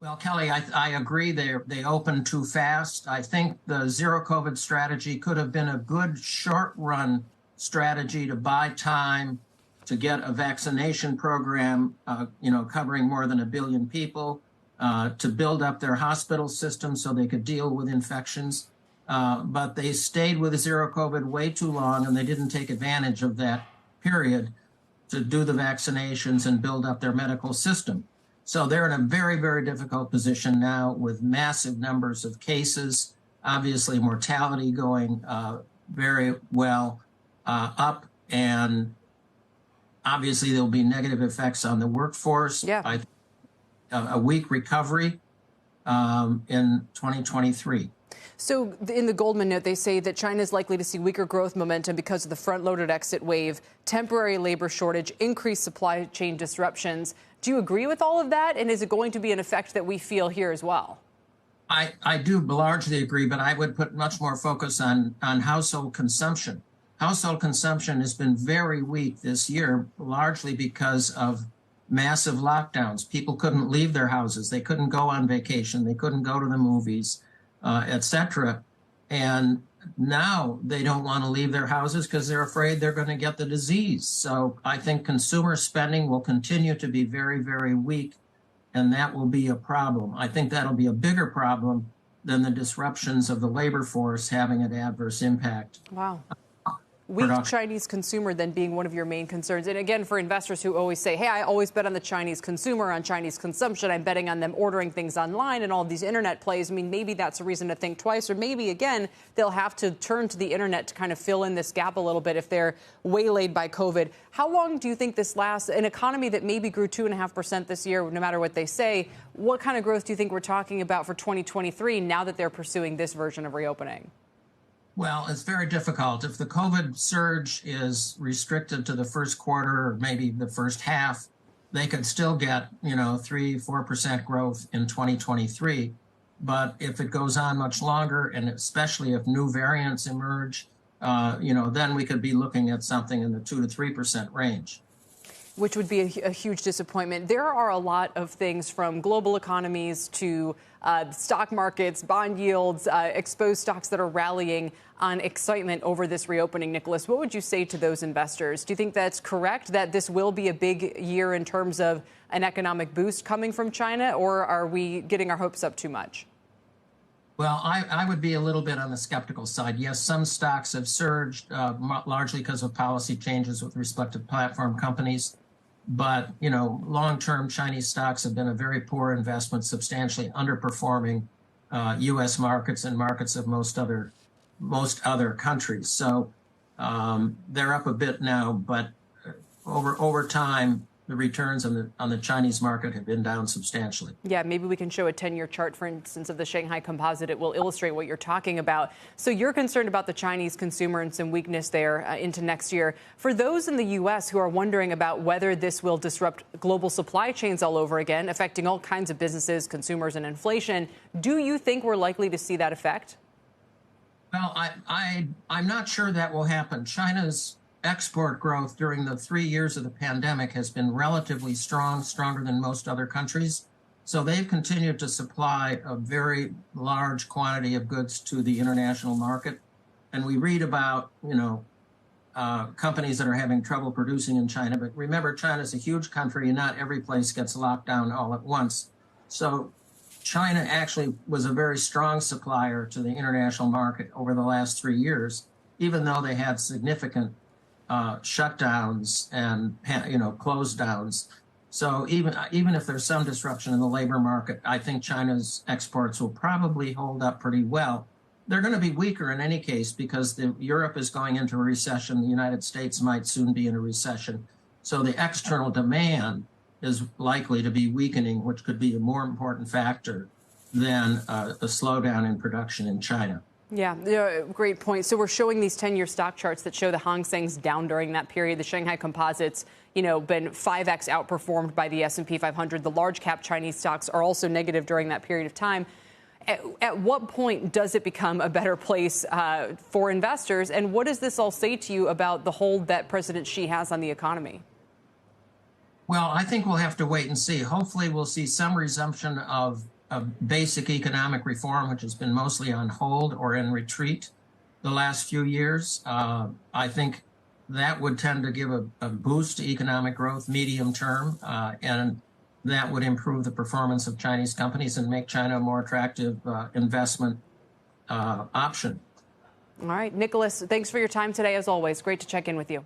Well, Kelly, I agree they opened too fast. I think the zero COVID strategy could have been a good short run strategy to buy time to get a vaccination program, covering more than 1 billion people, to build up their hospital system so they could deal with infections. But they stayed with zero COVID way too long, and they didn't take advantage of that period to do the vaccinations and build up their medical system. So they're in a very, very difficult position now with massive numbers of cases, obviously mortality going very well up, and obviously there'll be negative effects on the workforce. Yeah. A weak recovery in 2023. So in the Goldman note, they say that China is likely to see weaker growth momentum because of the front-loaded exit wave, temporary labor shortage, increased supply chain disruptions. Do you agree with all of that? And is it going to be an effect that we feel here as well? I do largely agree, but I would put much more focus on household consumption. Household consumption has been very weak this year, largely because of massive lockdowns. People couldn't leave their houses. They couldn't go on vacation. They couldn't go to the movies, etc. And now they don't want to leave their houses because they're afraid they're going to get the disease. So I think consumer spending will continue to be very, very weak, and that will be a problem. I think that'll be a bigger problem than the disruptions of the labor force having an adverse impact. Wow. Weak Chinese consumer then being one of your main concerns. And again, for investors who always say, hey, I always bet on the Chinese consumer, on Chinese consumption, I'm betting on them ordering things online and all these internet plays. I mean, maybe that's a reason to think twice. Or maybe, again, they'll have to turn to the internet to kind of fill in this gap a little bit if they're waylaid by COVID. How long do you think this lasts? An economy that maybe grew 2.5% this year, no matter what they say, what kind of growth do you think we're talking about for 2023 now that they're pursuing this version of reopening? Well, it's very difficult. If the COVID surge is restricted to the first quarter or maybe the first half, they could still get, 3-4% growth in 2023. But if it goes on much longer, and especially if new variants emerge, then we could be looking at something in the 2 to 3% range. Which would be a huge disappointment. There are a lot of things from global economies to stock markets, bond yields, exposed stocks that are rallying on excitement over this reopening. Nicholas, what would you say to those investors? Do you think that's correct, that this will be a big year in terms of an economic boost coming from China, or are we getting our hopes up too much? Well, I would be a little bit on the skeptical side. Yes, some stocks have surged largely because of policy changes with respect to platform companies. But, long-term Chinese stocks have been a very poor investment, substantially underperforming U.S. markets and markets of most other countries. So they're up a bit now, but over time, the returns on the Chinese market have been down substantially. Yeah, maybe we can show a 10-year chart, for instance, of the Shanghai Composite. It will illustrate what you're talking about. So you're concerned about the Chinese consumer and some weakness there into next year. For those in the U.S. who are wondering about whether this will disrupt global supply chains all over again, affecting all kinds of businesses, consumers, and inflation, do you think we're likely to see that effect? Well, I'm not sure that will happen. China's export growth during the 3 years of the pandemic has been relatively strong, stronger than most other countries. So they've continued to supply a very large quantity of goods to the international market. And we read about, companies that are having trouble producing in China. But remember, China's a huge country and not every place gets locked down all at once. So China actually was a very strong supplier to the international market over the last 3 years, even though they had significant shutdowns and close downs. So even if there's some disruption in the labor market, I think China's exports will probably hold up pretty well. They're going to be weaker in any case because Europe is going into a recession. The United States might soon be in a recession. So the external demand is likely to be weakening, which could be a more important factor than a slowdown in production in China. Yeah, great point. So we're showing these 10-year stock charts that show the Hang Seng's down during that period. The Shanghai Composites, been 5x outperformed by the S&P 500. The large cap Chinese stocks are also negative during that period of time. At what point does it become a better place for investors? And what does this all say to you about the hold that President Xi has on the economy? Well, I think we'll have to wait and see. Hopefully, we'll see some resumption of basic economic reform, which has been mostly on hold or in retreat the last few years. I think that would tend to give a boost to economic growth medium term, and that would improve the performance of Chinese companies and make China a more attractive investment option. All right, Nicholas, thanks for your time today, as always. Great to check in with you.